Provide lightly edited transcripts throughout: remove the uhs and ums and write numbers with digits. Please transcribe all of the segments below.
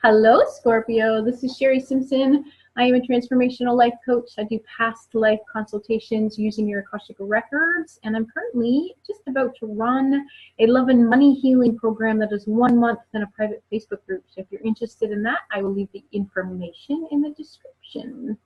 Hello, Scorpio. This is Sherri Simpson. I am a transformational life coach. I do past life consultations using your Akashic records, and I'm currently just about to run a love and money healing program that is 1 month in a private Facebook group. So if you're interested in that, I will leave the information in the description.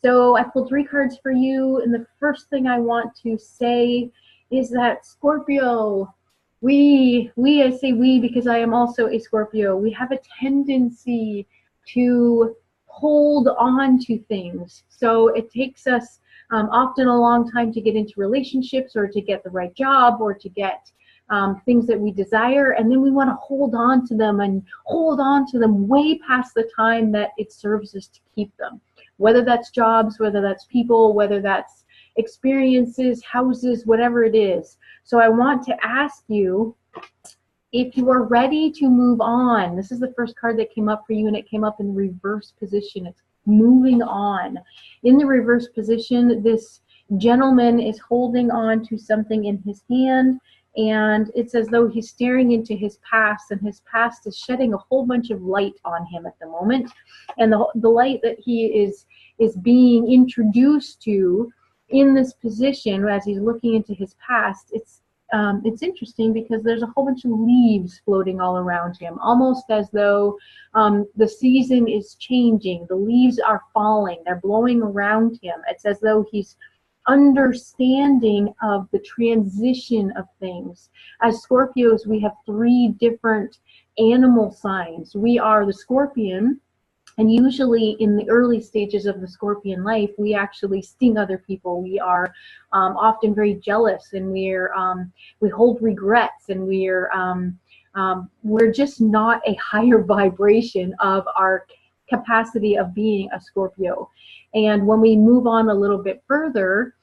So I pulled 3 cards for you, and the first thing I want to say is that Scorpio, I say we because I am also a Scorpio, we have a tendency to hold on to things. So it takes us often a long time to get into relationships or to get the right job or to get things that we desire, and then we want to hold on to them and hold on to them way past the time that it serves us to keep them. Whether that's jobs, whether that's people, whether that's experiences, houses, whatever it is. So I want to ask you if you are ready to move on. This is the first card that came up for you, and it came up in the reverse position. It's moving on. In the reverse position, this gentleman is holding on to something in his hand, and it's as though he's staring into his past, and his past is shedding a whole bunch of light on him at the moment. And the light that he is being introduced to in this position as he's looking into his past, it's interesting because there's a whole bunch of leaves floating all around him, almost as though the season is changing. The leaves are falling, they're blowing around him. It's as though he's understanding of the transition of things. As Scorpios, we have 3 different animal signs. We are the Scorpion, and usually in the early stages of the Scorpion life, we actually sting other people. We are often very jealous, and we hold regrets, and we're just not a higher vibration of our capacity of being a Scorpio. And when we move on a little bit further,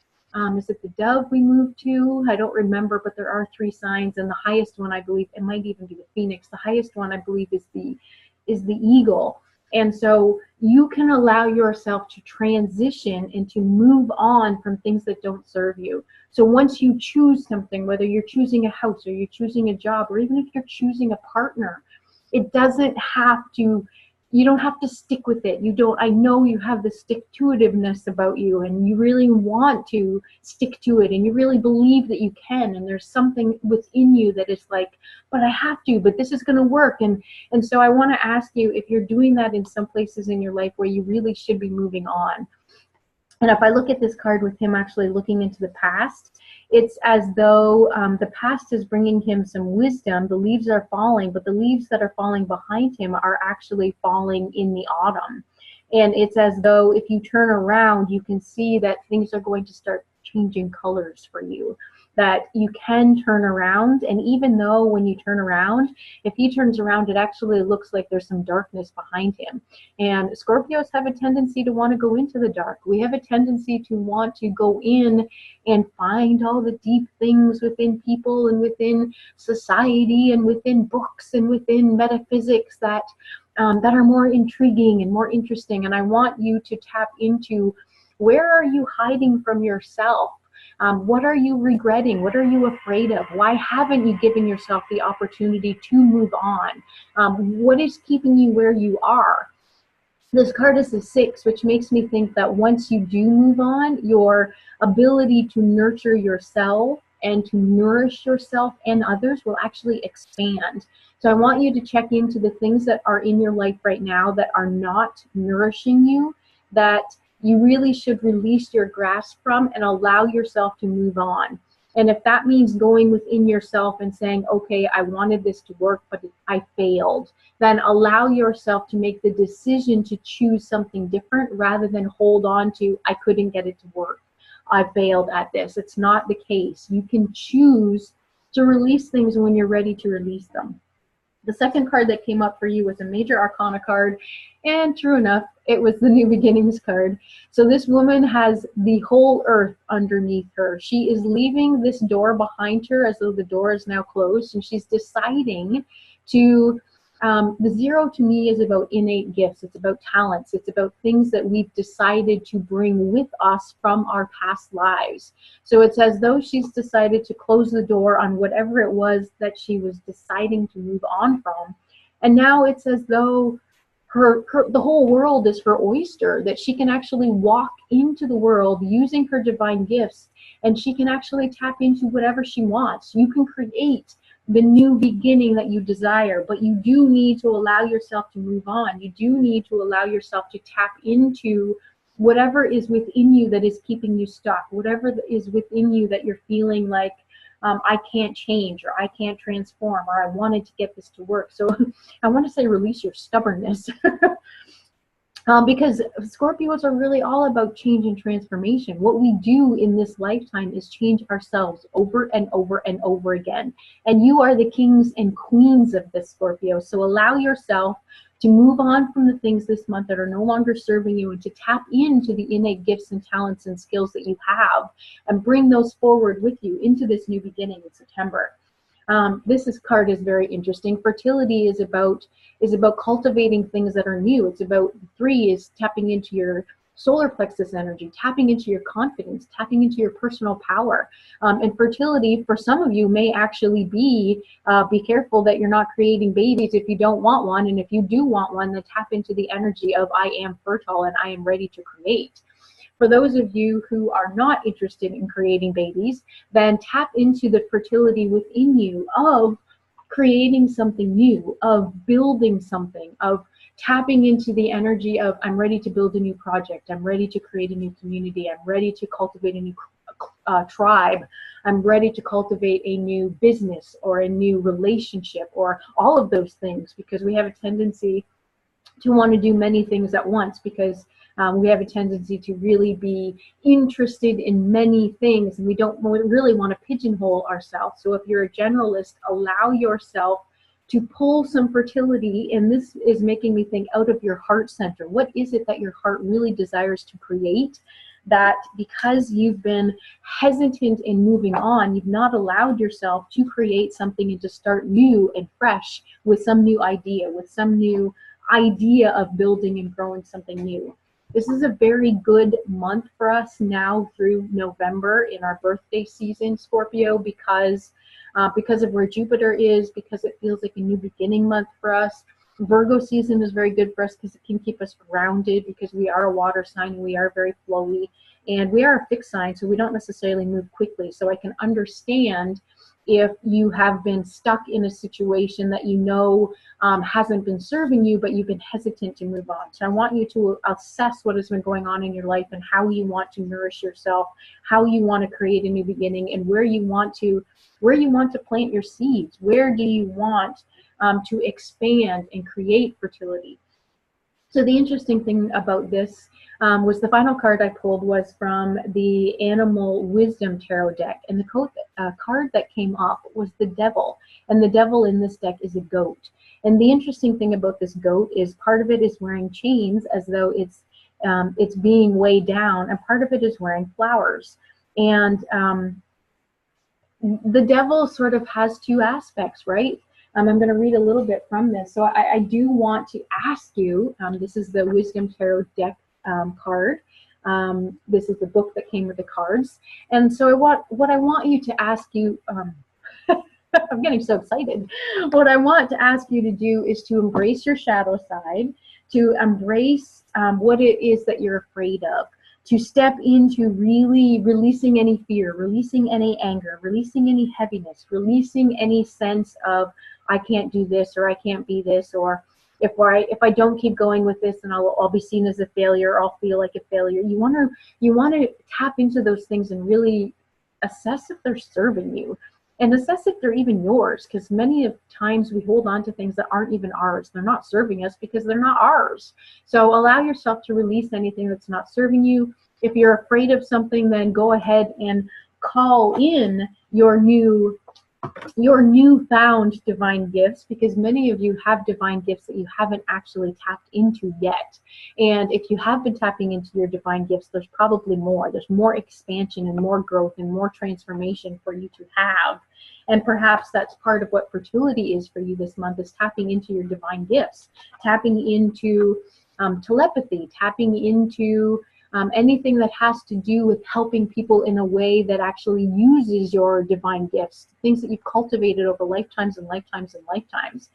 is it the dove we move to? I don't remember, but there are 3 signs, and the highest one, I believe, it might even be the phoenix. The highest one, I believe, is the eagle. And so you can allow yourself to transition and to move on from things that don't serve you. So once you choose something, whether you're choosing a house or you're choosing a job, or even if you're choosing a partner, it doesn't have to, you don't have to stick with it. I know you have the stick-to-itiveness about you, and you really want to stick to it, and you really believe that you can, and there's something within you that is like, but I have to, but this is going to work. And so I want to ask you if you're doing that in some places in your life where you really should be moving on. And if I look at this card with him actually looking into the past, it's as though the past is bringing him some wisdom. The leaves are falling, but the leaves that are falling behind him are actually falling in the autumn. And it's as though if you turn around, you can see that things are going to start changing colors for you, that you can turn around. And even though when you turn around, if he turns around, it actually looks like there's some darkness behind him. And Scorpios have a tendency to want to go into the dark. We have a tendency to want to go in and find all the deep things within people and within society and within books and within metaphysics that are more intriguing and more interesting. And I want you to tap into, where are you hiding from yourself? What are you regretting? What are you afraid of? Why haven't you given yourself the opportunity to move on? What is keeping you where you are? This card is the 6, which makes me think that once you do move on, your ability to nurture yourself and to nourish yourself and others will actually expand. So I want you to check into the things that are in your life right now that are not nourishing you, that you really should release your grasp from and allow yourself to move on. And if that means going within yourself and saying, okay, I wanted this to work, but I failed, then allow yourself to make the decision to choose something different rather than hold on to, I couldn't get it to work, I failed at this. It's not the case. You can choose to release things when you're ready to release them. The second card that came up for you was a major arcana card, and true enough, it was the New Beginnings card. So this woman has the whole earth underneath her. She is leaving this door behind her as though the door is now closed, and she's deciding to the 0 to me is about innate gifts. It's about talents. It's about things that we've decided to bring with us from our past lives. So it's as though she's decided to close the door on whatever it was that she was deciding to move on from. And now it's as though the whole world is her oyster, that she can actually walk into the world using her divine gifts, and she can actually tap into whatever she wants. You can create the new beginning that you desire, but you do need to allow yourself to move on. You do need to allow yourself to tap into whatever is within you that is keeping you stuck, whatever is within you that you're feeling like, I can't change, or I can't transform, or I wanted to get this to work. So I want to say release your stubbornness. Because Scorpios are really all about change and transformation. What we do in this lifetime is change ourselves over and over and over again. And you are the kings and queens of this, Scorpio. So allow yourself to move on from the things this month that are no longer serving you, and to tap into the innate gifts and talents and skills that you have, and bring those forward with you into this new beginning in September. This card is very interesting. Fertility is about cultivating things that are new. It's about, 3 is tapping into your solar plexus energy, tapping into your confidence, tapping into your personal power. And fertility for some of you may actually be careful that you're not creating babies if you don't want one, and if you do want one, then tap into the energy of I am fertile and I am ready to create. For those of you who are not interested in creating babies, then tap into the fertility within you of creating something new, of building something, of tapping into the energy of I'm ready to build a new project, I'm ready to create a new community, I'm ready to cultivate a new tribe, I'm ready to cultivate a new business or a new relationship, or all of those things, because we have a tendency to want to do many things at once, because we have a tendency to really be interested in many things, and we don't really want to pigeonhole ourselves. So if you're a generalist, allow yourself to pull some fertility, and this is making me think out of your heart center. What is it that your heart really desires to create, that because you've been hesitant in moving on, you've not allowed yourself to create something and to start new and fresh with some new idea, of building and growing something new. This is a very good month for us now through November in our birthday season, Scorpio, because of where Jupiter is, because it feels like a new beginning month for us. Virgo season is very good for us because it can keep us grounded, because we are a water sign and we are very flowy, and we are a fixed sign, so we don't necessarily move quickly. So I can understand if you have been stuck in a situation that you know hasn't been serving you, but you've been hesitant to move on. So I want you to assess what has been going on in your life and how you want to nourish yourself, how you want to create a new beginning, and where you want to plant your seeds. Where do you want to expand and create fertility? So the interesting thing about this was the final card I pulled was from the Animal Wisdom Tarot deck, and the card that came up was the Devil, and the Devil in this deck is a goat. And the interesting thing about this goat is part of it is wearing chains as though it's being weighed down, and part of it is wearing flowers. And the Devil sort of has 2 aspects, right? I'm going to read a little bit from this. So I do want to ask you, this is the Wisdom Tarot deck card. This is the book that came with the cards. And so what I want you to ask you, I'm getting so excited. What I want to ask you to do is to embrace your shadow side, to embrace what it is that you're afraid of, to step into really releasing any fear, releasing any anger, releasing any heaviness, releasing any sense of I can't do this, or I can't be this, or if I don't keep going with this, then I'll be seen as a failure, or I'll feel like a failure. You want to tap into those things and really assess if they're serving you, and assess if they're even yours, because many of times we hold on to things that aren't even ours. They're not serving us because they're not ours. So allow yourself to release anything that's not serving you. If you're afraid of something, then go ahead and call in your newfound divine gifts, because many of you have divine gifts that you haven't actually tapped into yet. And if you have been tapping into your divine gifts, there's probably more. There's more expansion and more growth and more transformation for you to have. And perhaps that's part of what fertility is for you this month, is tapping into your divine gifts, tapping into telepathy, tapping into anything that has to do with helping people in a way that actually uses your divine gifts, things that you've cultivated over lifetimes and lifetimes and lifetimes.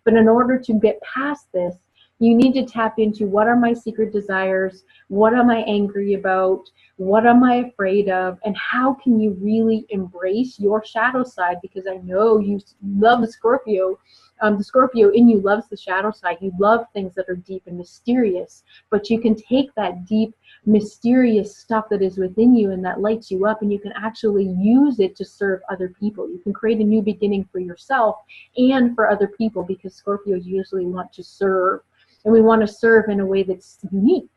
But in order to get past this, You need to tap into, what are my secret desires? What am I angry about? What am I afraid of? And how can you really embrace your shadow side? Because I know you love the Scorpio. The Scorpio in you loves the shadow side. You love things that are deep and mysterious, but you can take that deep, mysterious stuff that is within you and that lights you up, and you can actually use it to serve other people. You can create a new beginning for yourself and for other people, because Scorpios usually want to serve, and we want to serve in a way that's unique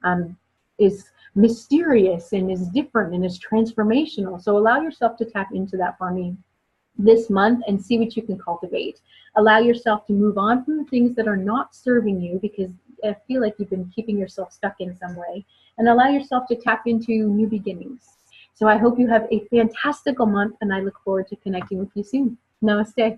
and is mysterious and is different and is transformational. So allow yourself to tap into that for me this month and see what you can cultivate. Allow yourself to move on from the things that are not serving you, because I feel like you've been keeping yourself stuck in some way, and allow yourself to tap into new beginnings. So I hope you have a fantastical month, and I look forward to connecting with you soon. Namaste.